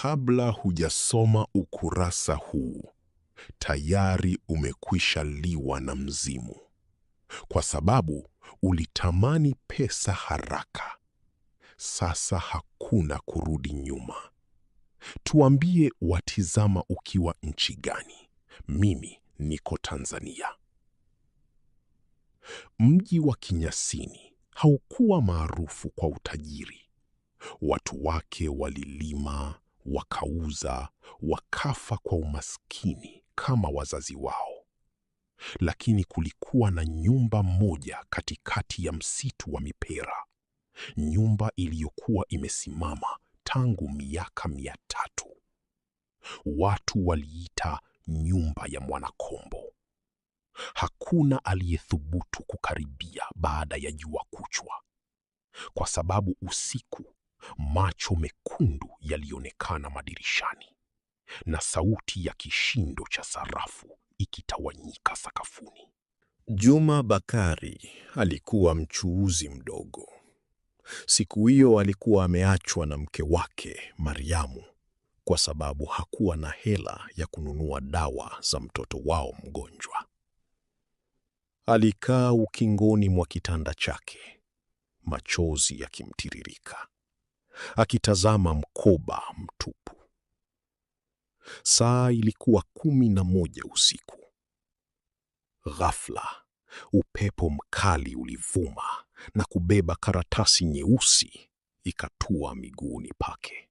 Kabla hujasoma ukurasa huu, tayari umekwisha liwa na mzimu, kwa sababu ulitamani pesa haraka. Sasa hakuna kurudi nyuma. Tuambie, watizama ukiwa nchi gani? Mimi niko Tanzania. Mji wa Kinyasini haukuwa maarufu kwa utajiri. Watu wake walilima, wakauza, wakafa kwa umaskini kama wazazi wao. Lakini kulikuwa na nyumba moja katikati ya msitu wa mipera, nyumba iliyokuwa imesimama tangu miaka 300. Watu waliita nyumba ya Mwanakombo. Hakuna aliyethubutu kukaribia baada ya jua kuchwa, kwa sababu usiku macho mekundu yalionekana madirishani na sauti ya kishindo cha sarafu ikitawanyika sakafuni. Juma Bakari alikuwa mchuuzi mdogo. Siku hiyo alikuwa ameachwa na mke wake Mariamu kwa sababu hakuwa na hela ya kununua dawa za mtoto wao mgonjwa. Alikaa ukingoni mwa kitanda chake, machozi yakimtiririka, akitazama mkoba mtupu. Saa ilikuwa 11 usiku. Ghafla, upepo mkali ulivuma na kubeba karatasi nyeusi ikatua miguuni pake.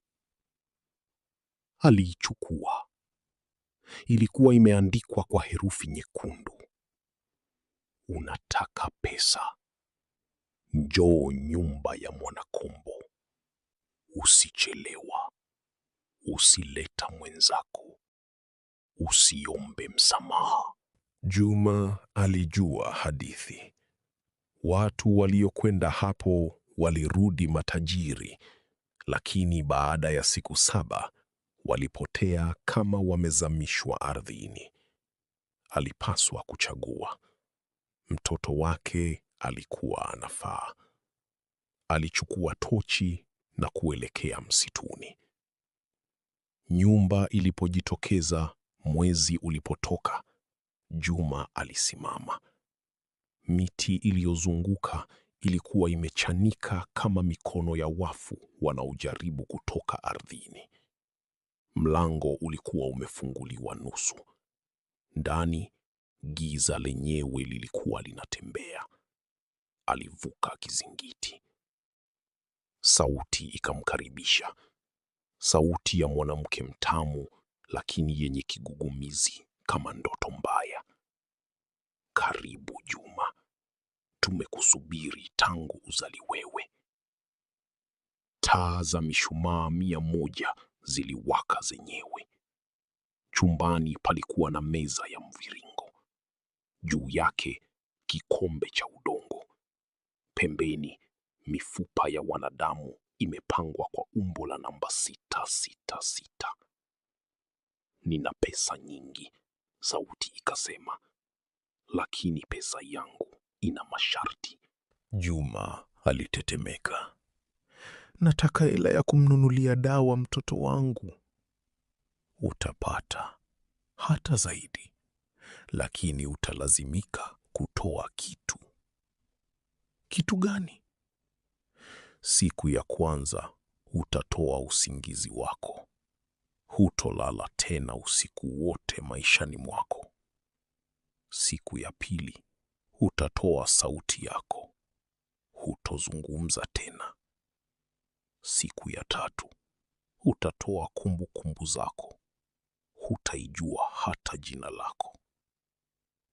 Aliichukua. Ilikuwa imeandikwa kwa herufi nyekundu: unataka pesa? Njoo nyumba ya Mwanakombo. Usichelewa. Usileta mwenzako. Usiombe msamaha. Juma alijua hadithi. Watu waliokwenda hapo walirudi matajiri, lakini baada ya siku 7 walipotea kama wamezamishwa ardhini. Alipaswa kuchagua. Mtoto wake alikuwa anafaa. Alichukua tochi na kuelekea msituni. Nyumba ilipojitokeza, mwezi ulipotoka, Juma alisimama. Miti iliyozunguka ilikuwa imechanika kama mikono ya wafu wanaojaribu kutoka ardhini. Mlango ulikuwa umefunguliwa nusu. Ndani, giza lenyewe lilikuwa linatembea. Alivuka kizingiti. Sauti ikamkaribisha. Sauti ya mwanamke mtamu, lakini yenye kigugumizi kama ndoto mbaya. Karibu Juma, tumekusubiri tangu uzaliwewe. Taa za mishumaa 100 ziliwaka zenyewe. Chumbani palikuwa na meza ya mviringo. Juu yake kikombe cha udongo. Pembeni mifupa ya wanadamu imepangwa kwa umbo la namba 666. Nina pesa nyingi, sauti ikasema, lakini pesa yangu ina masharti. Juma alitetemeka. Nataka hela ya kumnunulia dawa mtoto wangu. Utapata, hata zaidi, lakini utalazimika kutoa kitu. Kitu gani? Siku ya kwanza utatoa usingizi wako. Hutolala tena usiku wote maishani mwako. Siku ya pili utatoa sauti yako. Hutozungumza tena. Siku ya 3 utatoa kumbukumbu zako. Hutaijua hata jina lako.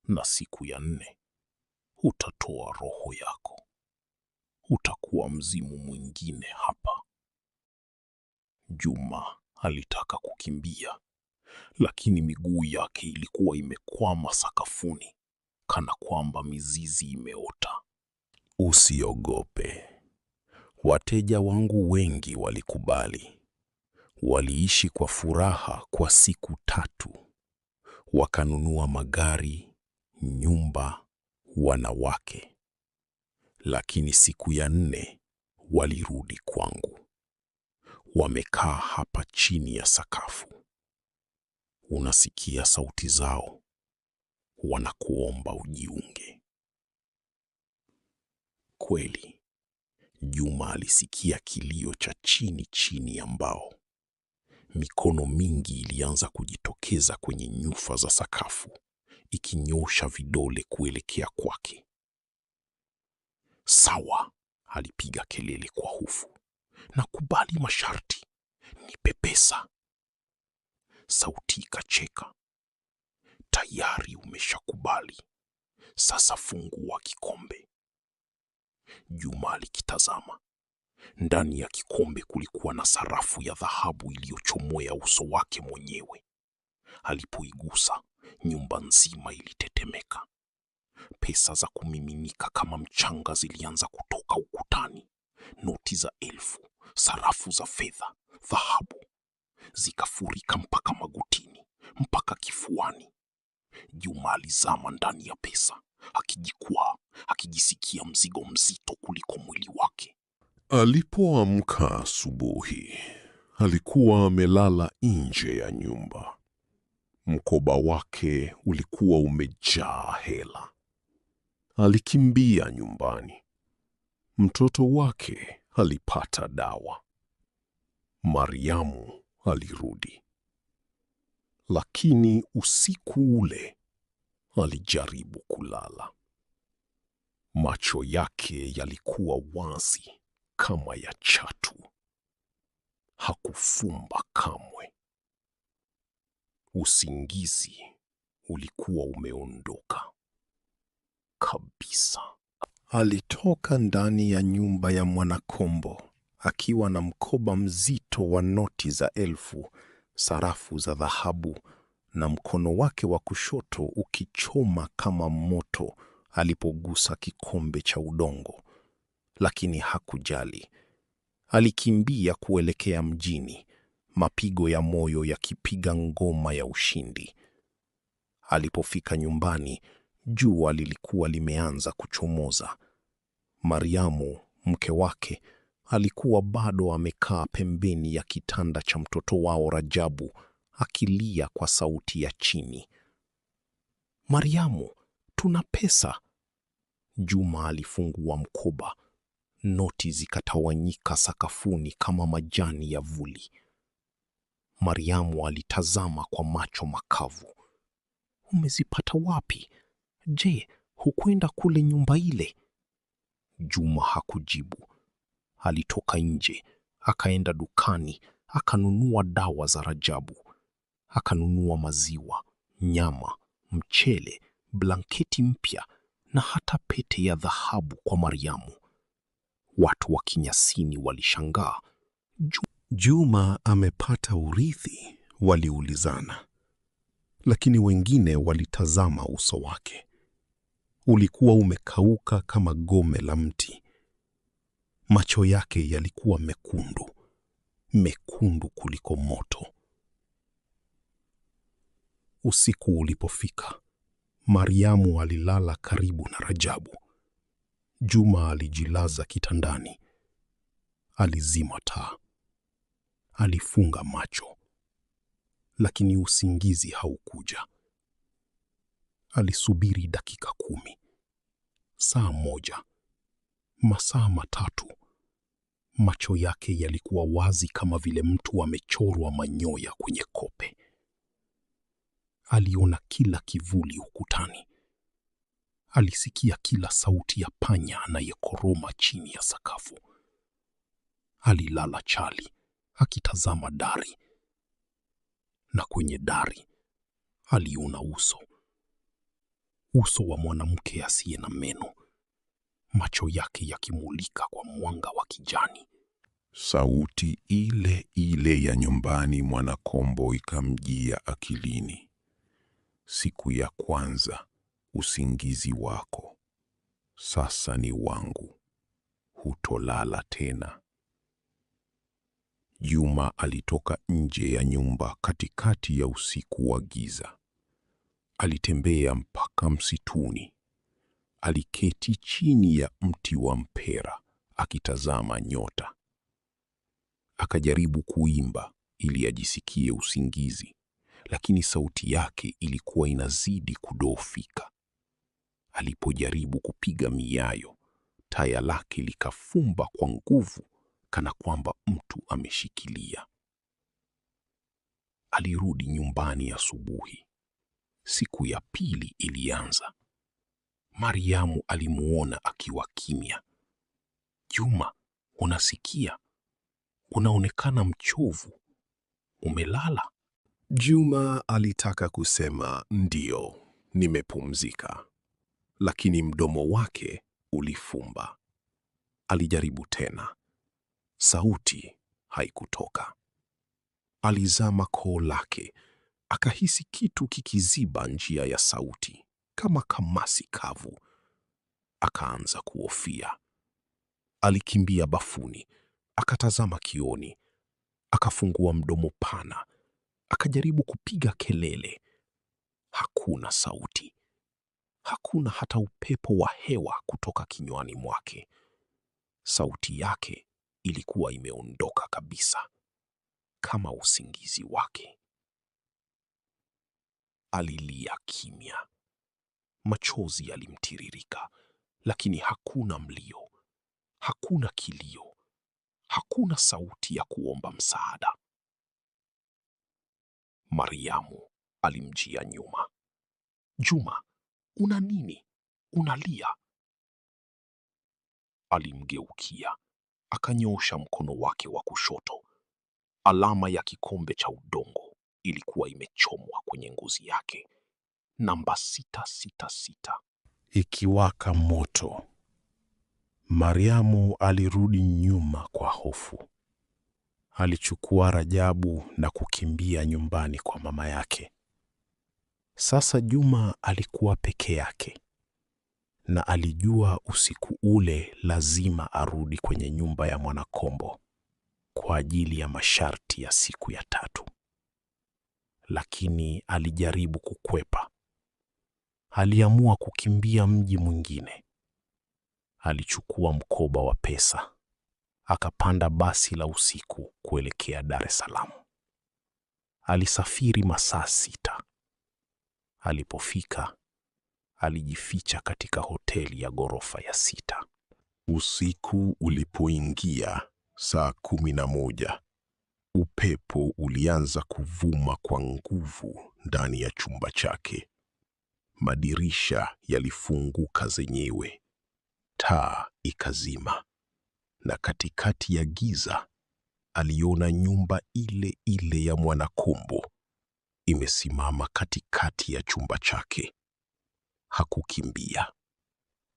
Na siku ya 4 utatoa roho yako. Utakuwa mzimu mwingine hapa. Juma alitaka kukimbia, lakini miguu yake ilikuwa imekwama sakafuni, kana kwamba mizizi imeota. Usiogope. Wateja wangu wengi walikubali. Waliishi kwa furaha kwa siku 3. Wakanunua magari, nyumba, wanawake. Lakini siku ya 4 walirudi kwangu. Wamekaa hapa chini ya sakafu. Unasikia sauti zao, wanakuomba ujiunge. Kweli, Juma alisikia kilio cha chini chini ya mbao. Mikono mingi ilianza kujitokeza kwenye nyufa za sakafu, ikinyosha vidole kuelekea kwake. Sawa, alipiga kelele kwa hofu. Nakubali masharti, nipe pesa. Sauti ikacheka. Tayari umeshakubali, sasa fungua kikombe. Juma alikitazama. Ndani ya kikombe kulikuwa na sarafu ya dhahabu iliyochomoya uso wake mwenyewe. Alipoigusa, nyumba nzima ilitetemeka. Pesa za kumiminika kama mchanga zilianza kutoka ukutani. Noti za 1000, sarafu za fedha, dhahabu zikafurika mpaka magotini, mpaka kifuani. Juma alizama ndani ya pesa, akijikwaa, akijisikia mzigo mzito kuliko mwili wake. Alipoamka asubuhi, alikuwa amelala nje ya nyumba. Mkoba wake ulikuwa umejaa hela. Alikimbia nyumbani. Mtoto wake alipata dawa. Mariamu alirudi. Lakini usiku ule alijaribu kulala. Macho yake yalikuwa wazi kama ya chatu. Hakufumba kamwe. Usingizi ulikuwa umeondoka kabisa. Alitoka ndani ya nyumba ya Mwanakombo akiwa na mkoba mzito wa noti za 1000, sarafu za dhahabu, na mkono wake wa kushoto ukichoma kama moto alipogusa kikombe cha udongo. Lakini hakujali. Alikimbia kuelekea mjini, mapigo ya moyo yakipiga ngoma ya ushindi. Alipofika nyumbani, jua lilikuwa limeanza kuchomoza. Mariamu, mke wake, alikuwa bado amekaa pembeni ya kitanda cha mtoto wao Rajabu, akilia kwa sauti ya chini. Mariamu, tuna pesa. Juma alifungua mkoba. Noti zikatawanyika sakafuni kama majani ya vuli. Mariamu alitazama kwa macho makavu. Umezipata wapi? Je, hukwenda kule nyumba ile? Juma hakujibu. Alitoka nje, akaenda dukani, akanunua dawa za Rajabu. Akanunua maziwa, nyama, mchele, blanketi mpya na hata pete ya dhahabu kwa Mariamu. Watu wa Kinyasini walishangaa. Juma amepata urithi, waliulizana. Lakini wengine walitazama uso wake. Ulikuwa umekauka kama gome la mti. Macho yake yalikuwa mekundu, mekundu kuliko moto. Usiku ulipofika, Mariamu alilala karibu na Rajabu. Juma alijilaza kitandani. Alizima taa. Alifunga macho. Lakini usingizi haukuja. Alisubiri dakika 10, saa 1, masaa 3. Macho yake yalikuwa wazi kama vile mtu amechorwa manyoya kwenye kope. Aliona kila kivuli ukutani. Alisikia kila sauti ya panya anayekoroma chini ya sakafu. Alilala chali, akitazama dari. Na kwenye dari, aliona uso. Uso wa mwanamke asiye na meno. Macho yake yakimulika kwa mwanga wa kijani. Sauti ile ile ya nyumbani Mwanakombo ikamjia akilini. Siku ya kwanza, usingizi wako. Sasa ni wangu. Hutolala tena. Juma alitoka nje ya nyumba katikati ya usiku wa giza. Alitembea mpaka msituni. Aliketi chini ya mti wa mpera akitazama nyota. Akajaribu kuimba ili ajisikie usingizi, lakini sauti yake ilikuwa inazidi kudhoofika. Alipojaribu kupiga miayo, taya lake likafumba kwa nguvu kana kwamba mtu ameshikilia. Alirudi nyumbani asubuhi. Siku ya pili ilianza. Mariamu alimuona akiwa kimya. Juma, unasikia? Unaonekana mchovu. Umelala? Juma alitaka kusema ndio, nimepumzika, lakini mdomo wake ulifumba. Alijaribu tena. Sauti haikutoka. Alizama koo lake, akahisi kitu kikiziba njia ya sauti, kama kamasi kavu. Akaanza kuhofia. Alikimbia bafuni, akatazama kioni, akafungua mdomo pana, akajaribu kupiga kelele. Hakuna sauti. Hakuna hata upepo wa hewa kutoka kinywani mwake. Sauti yake ilikuwa imeondoka kabisa, kama usingizi wake. Alilia kimya. Machozi yalimtiririka, lakini hakuna mlio, hakuna kilio, hakuna sauti ya kuomba msaada. Mariamu alimjia nyuma. Juma, una nini? Unalia? Alimgeukia, akanyoosha mkono wake wa kushoto. Alama ya kikombe cha udongo ilikuwa imechomwa kwenye ngozi yake. Namba 666 ikiwaka moto. Mariamu alirudi nyuma kwa hofu. Alichukua Rajabu na kukimbia nyumbani kwa mama yake. Sasa Juma alikuwa peke yake, na alijua usiku ule lazima arudi kwenye nyumba ya Mwanakombo kwa ajili ya masharti ya siku ya 3. Lakini alijaribu kukwepa. Aliamua kukimbia mji mwingine. Alichukua mkoba wa pesa, akapanda basi la usiku kuelekea Dar es Salaam. Alisafiri masaa 6. Alipofika, alijificha katika hoteli ya ghorofa ya 6. Usiku ulipoingia saa 11, upepo ulianza kuvuma kwa nguvu ndani ya chumba chake. Madirisha yalifunguka zenyewe, taa ikazima, na katikati ya giza aliona nyumba ile ile ya Mwanakombo imesimama katikati ya chumba chake. Hakukimbia.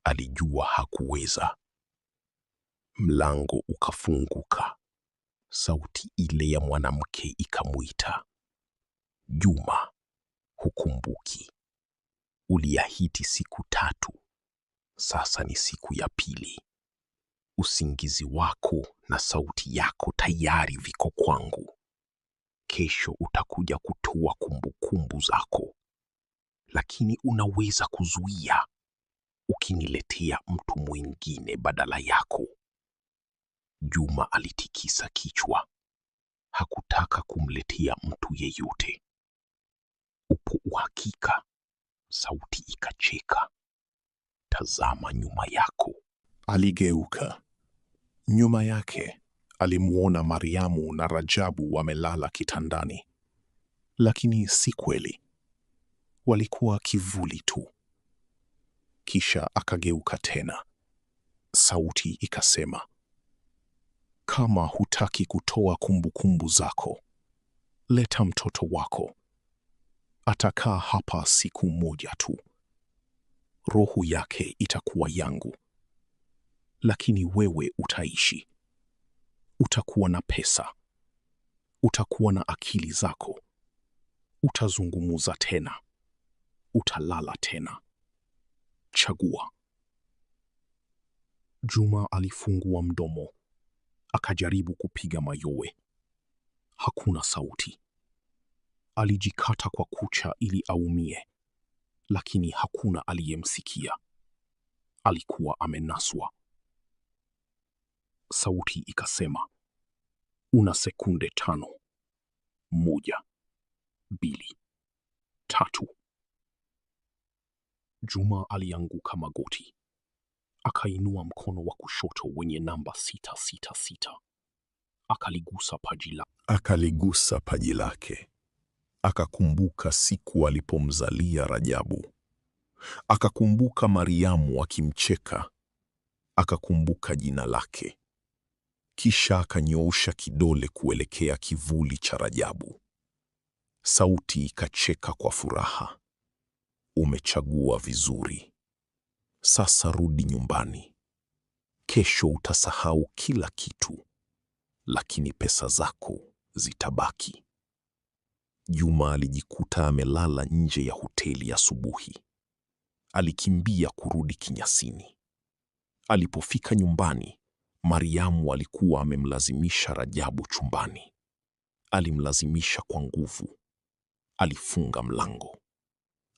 Alijua hakuweza. Mlango ukafunguka. Sauti ile ya mwanamke ikamuita. Juma, hukumbuki? Uliahidi siku 3. Sasa ni siku ya 2. Usingizi wako na sauti yako tayari viko kwangu. Kesho utakuja kutoa kumbukumbu zako, lakini unaweza kuzuia ukiniletea mtu mwingine badala yako. Juma alitikisa kichwa. Hakutaka kumletea mtu yeyote. Upo uhakika? Sauti ikacheka. Tazama nyuma yako. Aligeuka. Nyuma yake alimuona Mariamu na Rajabu wamelala kitandani. Lakini si kweli. Walikuwa kivuli tu. Kisha akageuka tena. Sauti ikasema, kama hutaki kutoa kumbukumbu zako, leta mtoto wako. Atakaa hapa siku 1 tu. Roho yake itakuwa yangu. Lakini wewe utaishi. Utakuwa na pesa. Utakuwa na akili zako. Utazungumza tena. Utalala tena. Chagua. Juma alifungua mdomo. Akajaribu kupiga mayowe. Hakuna sauti. Alijikata kwa kucha ili aumie, lakini hakuna aliyemsikia. Alikuwa amenaswa. Sauti ikasema, Una sekunde 5. 1, 2, 3. Juma alianguka magoti. Akainua mkono wa kushoto wenye namba 666. Akaligusa paji lake. Akakumbuka siku alipomzalia Rajabu. Akakumbuka Mariamu akimcheka. Akakumbuka jina lake. Kisha akanyoosha kidole kuelekea kivuli cha Rajabu. Sauti ikacheka kwa furaha. Umechagua vizuri. Sasa rudi nyumbani. Kesho utasahau kila kitu, lakini pesa zako zitabaki. Juma alijikuta amelala nje ya hoteli asubuhi. Alikimbia kurudi kinyasini. Alipofika nyumbani, Mariamu alikuwa amemlazimisha Rajabu chumbani. Alimlazimisha kwa nguvu. Alifunga mlango.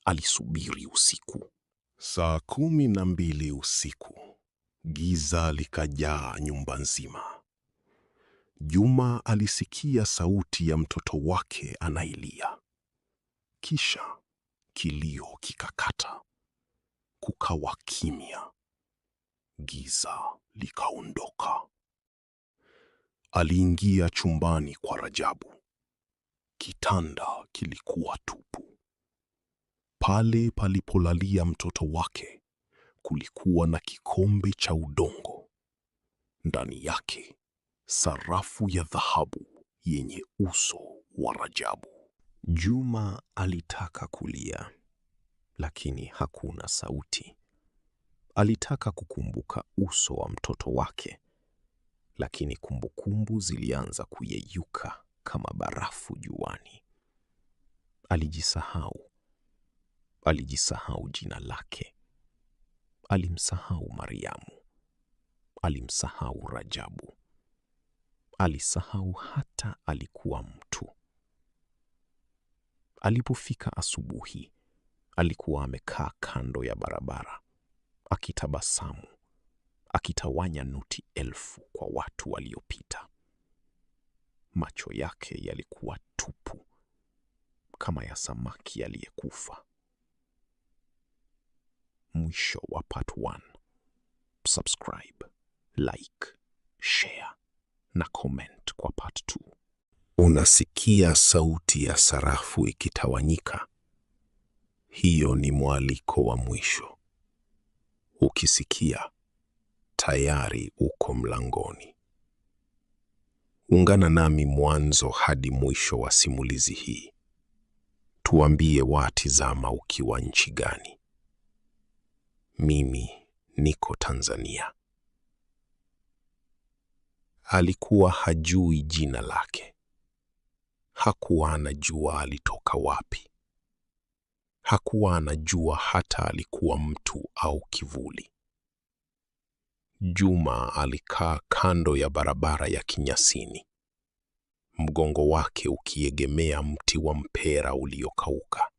Alisubiri usiku. Saa 12 usiku, giza likajaa nyumba nzima. Juma alisikia sauti ya mtoto wake anailia. Kisha kilio kikakata. Kukawa kimya. Giza likaondoka. Aliingia chumbani kwa Rajabu. Kitanda kilikuwa tupu. Pale palipolalia mtoto wake kulikuwa na kikombe cha udongo. Ndani yake sarafu ya dhahabu yenye uso wa Rajabu. Juma alitaka kulia, lakini hakuna sauti. Alitaka kukumbuka uso wa mtoto wake, lakini kumbukumbu zilianza kuyeyuka kama barafu juani. Alijisahau. Alijisahau jina lake. Alimsahau Mariamu. Alimsahau Rajabu. Alisahau hata alikuwa mtu. Alipofika asubuhi, alikuwa amekaa kando ya barabara, akitabasamu, akitawanya noti 1000 kwa watu waliopita. Macho yake yalikuwa tupu, kama ya samaki aliyekufa. Mwisho wa part 1. Subscribe, like, share na comment kwa part 2. Unasikia sauti ya sarafu ikitawanyika? Hiyo ni mwaliko wa mwisho. Ukisikia, tayari uko mlangoni. Ungana nami mwanzo hadi mwisho wa simulizi hii. Tuambie watizama ukiwa nchi gani. Mimi niko Tanzania. Alikuwa hajui jina lake. Hakuwa anajua alitoka wapi. Hakuwa anajua hata alikuwa mtu au kivuli. Juma alikaa kando ya barabara ya kinyasini, mgongo wake ukiegemea mti wa mpera uliokauka.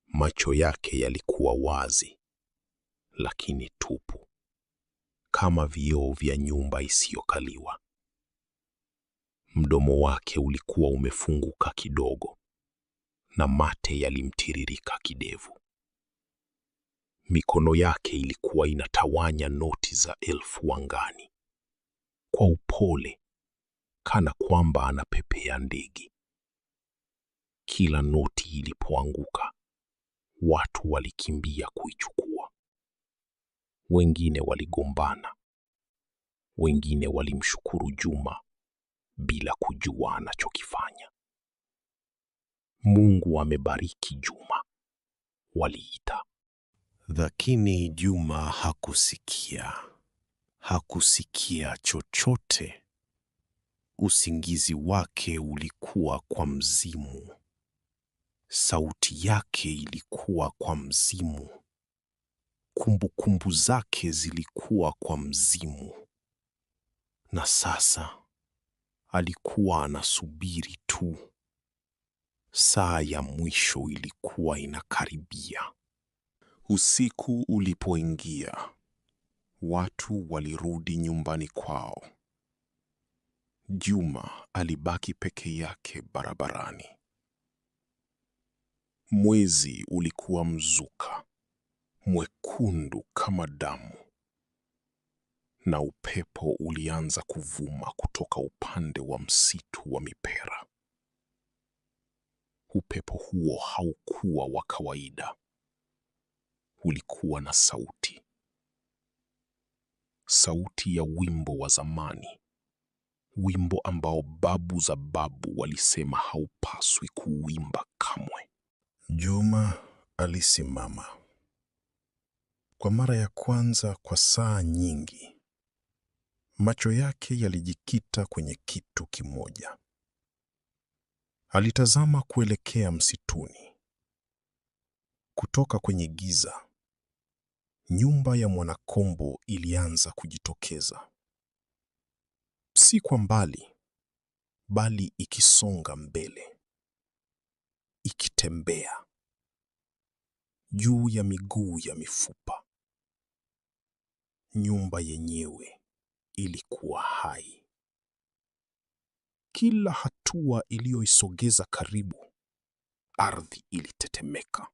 Macho yake yalikuwa wazi, lakini tupu, kama vioo vya nyumba isiyokaliwa. Mdomo wake ulikuwa umefunguka kidogo, na mate yalimtiririka kidevu. Mikono yake ilikuwa inatawanya noti za 1000 angani, kwa upole, kana kwamba anapepea ndege. Kila noti ilipoanguka, watu walikimbia kuichukua. Wengine waligombana, wengine walimshukuru Juma bila kujua anachokifanya. Mungu amebariki Juma, waliita. Lakini Juma hakusikia chochote. Usingizi wake ulikuwa kwa mzimu. Sauti yake ilikuwa kwa mzimu. Kumbukumbu zake zilikuwa kwa mzimu. Na sasa alikuwa anasubiri tu. Saa ya mwisho ilikuwa inakaribia. Usiku ulipoingia, watu walirudi nyumbani kwao. Juma alibaki peke yake barabarani. Mwezi ulikuwa mzuka, mwekundu kama damu, na upepo ulianza kuvuma kutoka upande wa msitu wa mipera. Upepo huo haukuwa wa kawaida. Ulikuwa na sauti. Sauti ya wimbo wa zamani. Wimbo ambao babu za babu walisema haupaswi kuuimba kamwe. Juma alisimama. Kwa mara ya kwanza kwa saa nyingi, macho yake yalijikita kwenye kitu kimoja. Alitazama kuelekea msituni. Kutoka kwenye giza, nyumba ya Mwanakombo ilianza kujitokeza. Si kwa mbali, bali ikisonga mbele, ikitembea juu ya miguu ya mifupa. Nyumba yenyewe ilikuwa hai. Kila hatua iliyoisogeza karibu, ardhi ilitetemeka.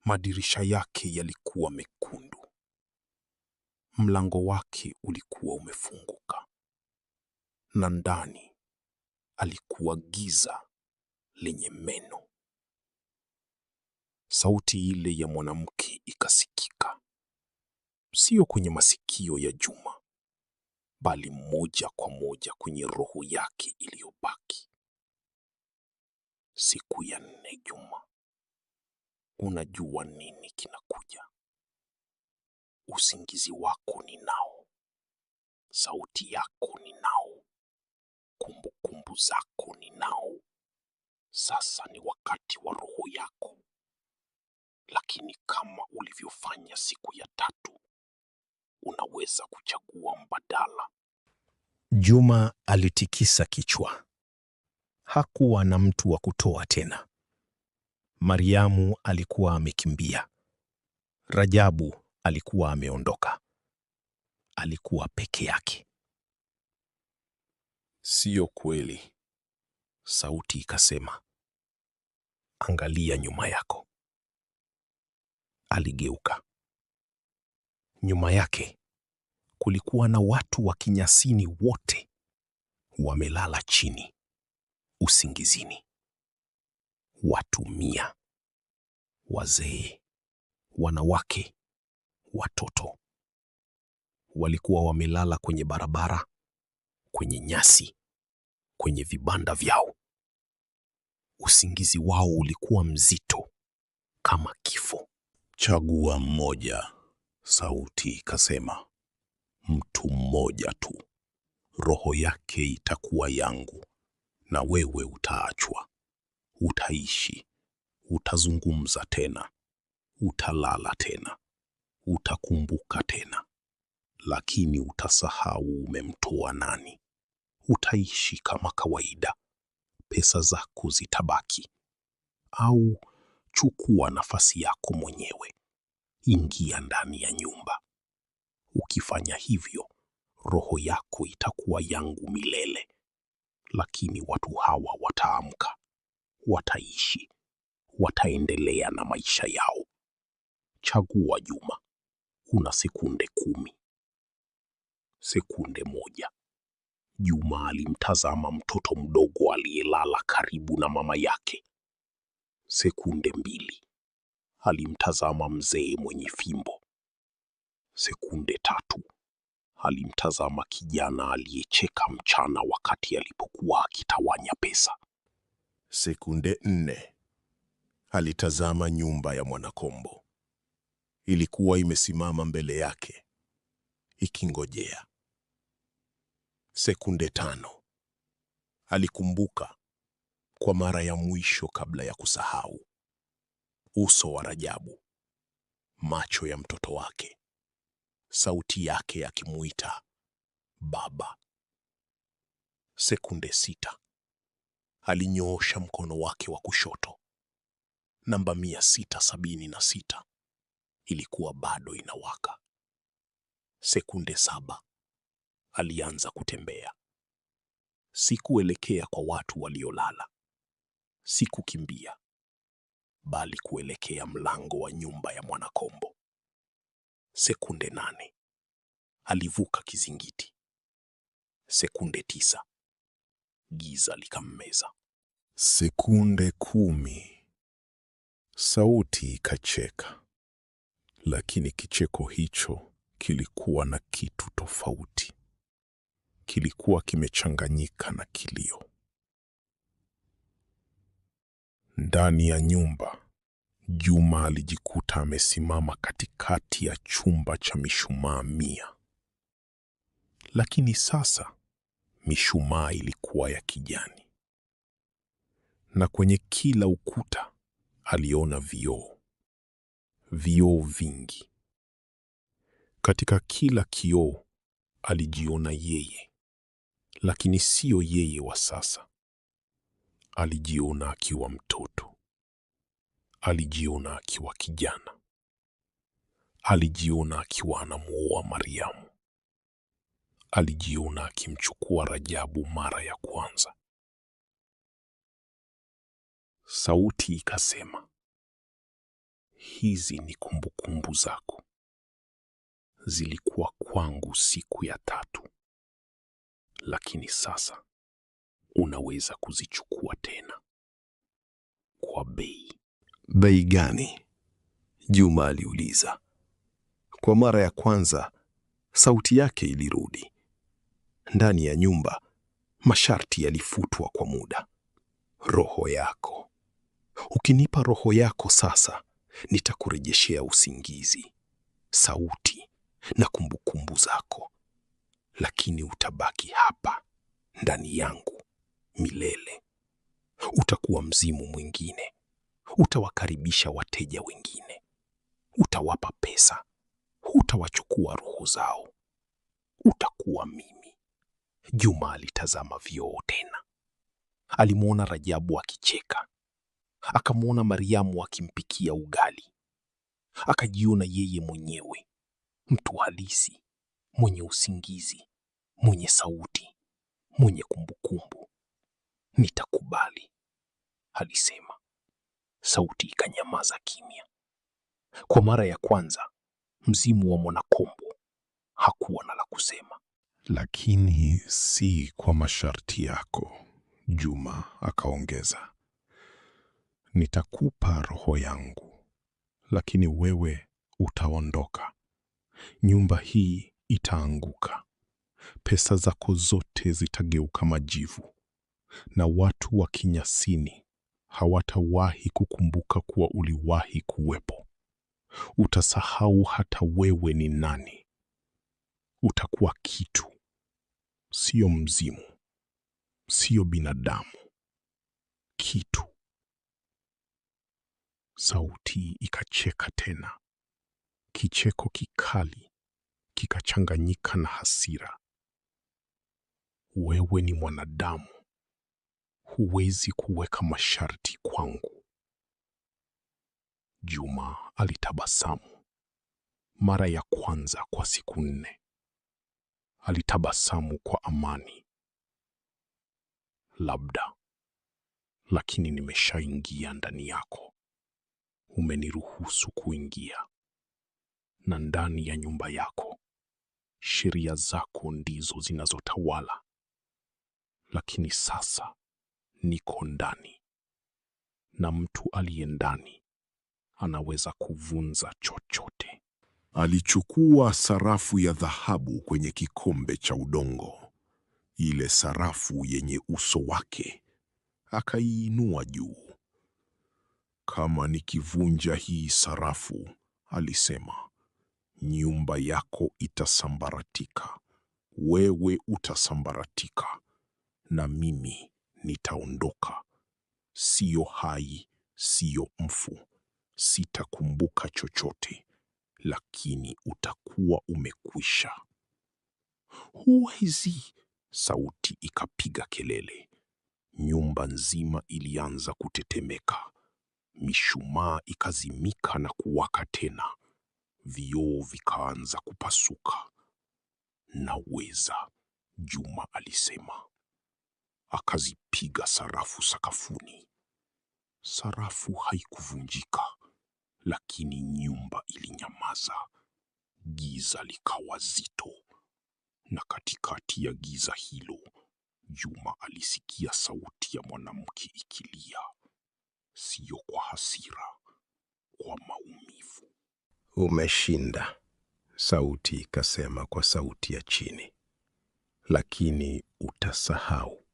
Madirisha yake yalikuwa mekundu. Mlango wake ulikuwa umefunguka. Na ndani alikuwa giza lenye meno. Sauti ile ya mwanamke ikasikika. Sio kwenye masikio ya Juma, bali moja kwa moja kwenye roho yake iliyobaki. Siku ya 4, Juma. Unajua nini kinakuja? Usingizi wako ninao. Sauti yako ninao. Kumbukumbu zako ninao. Sasa ni wakati wa roho yako. Lakini kama ulivyofanya siku ya 3, unaweza kuchagua mbadala. Juma alitikisa kichwa. Hakuwa na mtu wa kutoa tena. Mariamu alikuwa amekimbia. Rajabu alikuwa ameondoka. Alikuwa peke yake. Sio kweli. Sauti ikasema, angalia nyuma yako. Aligeuka. Nyuma yake kulikuwa na watu wa Kinyasini, wote wamelala chini usingizini. Watu 100, wazee, wanawake, watoto. Walikuwa wamelala kwenye barabara, kwenye nyasi, kwenye vibanda vyao. Usingizi wao ulikuwa mzito kama kifo. Chagua mmoja, sauti ikasema. Mtu mmoja tu. Roho yake itakuwa yangu, na wewe utaachwa. Utaishi, utazungumza tena, utalala tena, utakumbuka tena. Lakini utasahau umemtoa nani. Utaishi kama kawaida. Pesa zako zitabaki. Au chukua nafasi yako mwenyewe. Ingia ndani ya nyumba. Ukifanya hivyo, roho yako itakuwa yangu milele. Lakini watu hawa wataamka, wataishi, wataendelea na maisha yao. Chagua, Juma. Una sekunde 10. Sekunde 1. Juma alimtazama mtoto mdogo aliyelala karibu na mama yake. Sekunde 2. Alimtazama mzee mwenye fimbo. Sekunde 3. Alimtazama kijana aliyecheka mchana wakati alipokuwa akitawanya pesa. Sekunde 4. Alitazama nyumba ya Mwanakombo. Ilikuwa imesimama mbele yake, ikingojea. Sekunde 5. Alikumbuka kwa mara ya mwisho kabla ya kusahau. Uso wa Rajabu, macho ya mtoto wake, sauti yake akimuita baba. Sekunde 6. Alinyoosha mkono wake wa kushoto. Namba 676 ilikuwa bado inawaka. Sekunde 7. Alianza kutembea. Sikuelekea kwa watu waliolala. Sikukimbia, bali kuelekea mlango wa nyumba ya Mwanakombo. Sekunde 8. Alivuka kizingiti. Sekunde 9. Giza likammeza. Sekunde 10. Sauti ikacheka, lakini kicheko hicho kilikuwa na kitu tofauti. Kilikuwa kimechanganyika na kilio. Ndani ya nyumba, Juma alijikuta amesimama katikati ya chumba cha mishumaa 100. Lakini sasa mishumaa ilikuwa ya kijani, na kwenye kila ukuta aliona vioo. Vioo vingi. Katika kila kioo alijiona yeye, lakini sio yeye wa sasa. Alijiona akiwa mtoto. Alijiona akiwa kijana. Alijiona akiwa anamuoa Mariamu. Alijiona akimchukua Rajabu mara ya kwanza. Sauti ikasema, hizi ni kumbukumbu zako. Zilikuwa kwangu siku ya 3, lakini sasa unaweza kuzichukua tena kwa bei. Bei gani? Juma aliuliza. Kwa mara ya kwanza sauti yake ilirudi. Ndani ya nyumba masharti yalifutwa kwa muda. Roho yako. Ukinipa roho yako sasa, nitakurejeshea usingizi, sauti na kumbukumbu zako. Lakini utabaki hapa ndani yangu milele. Utakuwa mzimu mwingine. Utawakaribisha wateja wengine. Utawapa pesa. Utawachukua roho zao. Utakuwa mimi. Juma alitazama vioo tena. Alimwona Rajabu akicheka. Akamwona Mariamu akimpikia ugali. Akajiona yeye mwenyewe, mtu halisi, mwenye usingizi, mwenye sauti, mwenye kumbukumbu. Nitakubali, alisema. Sauti ikanyamaza kimya. Kwa mara ya kwanza, mzimu wa Mwanakombo hakuwa na la kusema. Lakini si kwa masharti yako, Juma akaongeza. Nitakupa roho yangu, lakini wewe utaondoka. Nyumba hii itaanguka. Pesa zako zote zitageuka majivu, na watu wa Kinyasini hawatawahi kukumbuka kuwa uliwahi kuwepo. Utasahau hata wewe ni nani. Utakuwa kitu, sio mzimu, sio binadamu. Kitu. Sauti ikacheka tena. Kicheko kikali kikachanganyika na hasira. Wewe ni mwanadamu. Huwezi kuweka masharti kwangu. Juma alitabasamu. Mara ya kwanza kwa siku 4. Alitabasamu kwa amani. Labda, lakini nimeshaingia ndani yako. Umeniruhusu kuingia. Na ndani ya nyumba yako, sheria zako ndizo zinazotawala. Lakini sasa niko ndani. Na mtu aliye ndani anaweza kuvunja chochote. Alichukua sarafu ya dhahabu kwenye kikombe cha udongo, ile sarafu yenye uso wake, akaiinua juu. Kama nikivunja hii sarafu, alisema, nyumba yako itasambaratika, wewe utasambaratika, na mimi nitaondoka. Sio hai, sio mfu. Sitakumbuka chochote, lakini utakuwa umekwisha. Huwezi! Sauti ikapiga kelele. Nyumba nzima ilianza kutetemeka. Mishumaa ikazimika na kuwaka tena. Vioo vikaanza kupasuka. Naweza, Juma alisema. akazipiga sarafu sakafuni. Sarafu haikuvunjika, lakini nyumba ilinyamaza. Giza likawa zito, na katikati ya giza hilo, Juma alisikia sauti ya mwanamke ikilia, sio kwa hasira, kwa maumivu. Umeshinda, sauti ikasema kwa sauti ya chini. Lakini utasahau.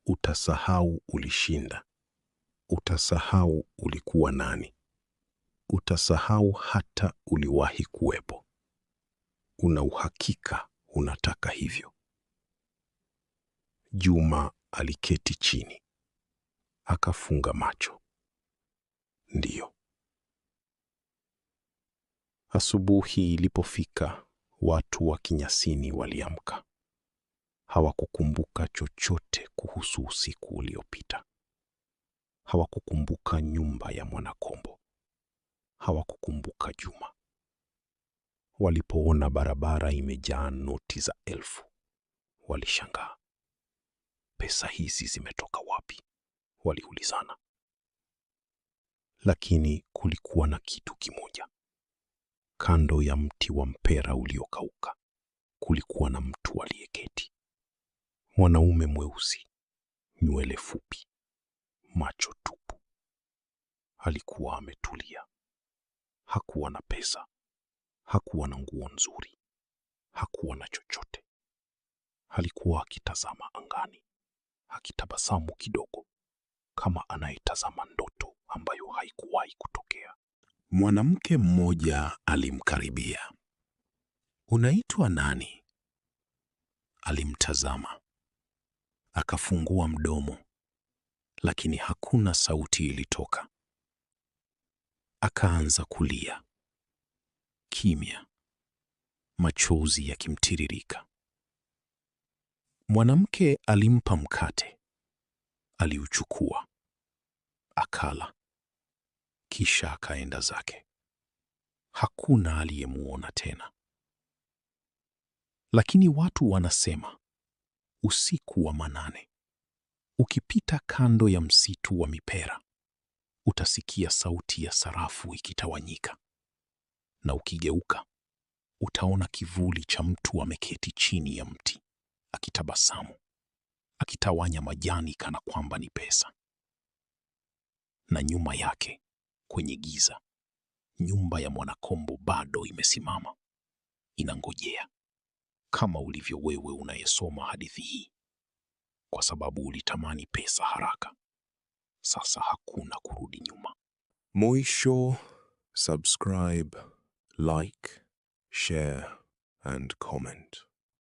Utasahau ulishinda. Utasahau ulikuwa nani. Utasahau hata uliwahi kuwepo. Una uhakika unataka hivyo? Juma aliketi chini. Akafunga macho. Ndiyo. Asubuhi ilipofika, watu wa Kinyasini waliamka. Hawakukumbuka chochote kuhusu usiku uliopita. Hawakukumbuka nyumba ya Mwanakombo. Hawakukumbuka Juma. Walipoona barabara imejaa noti za 1000, walishangaa. Pesa hizi zimetoka wapi? Waliulizana. Lakini kulikuwa na kitu kimoja. Kando ya mti wa mpera uliokauka, kulikuwa na mtu aliyeketi. Mwanaume mweusi, nywele fupi, macho tupu. Alikuwa ametulia. Hakuwa na pesa, hakuwa na nguo nzuri, hakuwa na chochote. Alikuwa akitazama angani, akitabasamu kidogo, kama anayetazama ndoto ambayo haikuwahi kutokea. Mwanamke mmoja alimkaribia. Unaitwa nani? Alimtazama. Akafungua mdomo, lakini hakuna sauti ilitoka. Akaanza kulia. Kimya. Machozi yakimtiririka. Mwanamke alimpa mkate. Aliuchukua. Akala. Kisha akaenda zake. Hakuna aliyemuona tena. Lakini watu wanasema, usiku wa manane, ukipita kando ya msitu wa mipera, utasikia sauti ya sarafu ikitawanyika. Na ukigeuka, utaona kivuli cha mtu ameketi chini ya mti, akitabasamu, akitawanya majani kana kwamba ni pesa. Na nyuma yake, kwenye giza, nyumba ya Mwanakombo bado imesimama, inangojea, kama ulivyo wewe unayesoma hadithi hii, kwa sababu ulitamani pesa haraka. Sasa hakuna kurudi nyuma. Mwisho, subscribe, like, share and comment.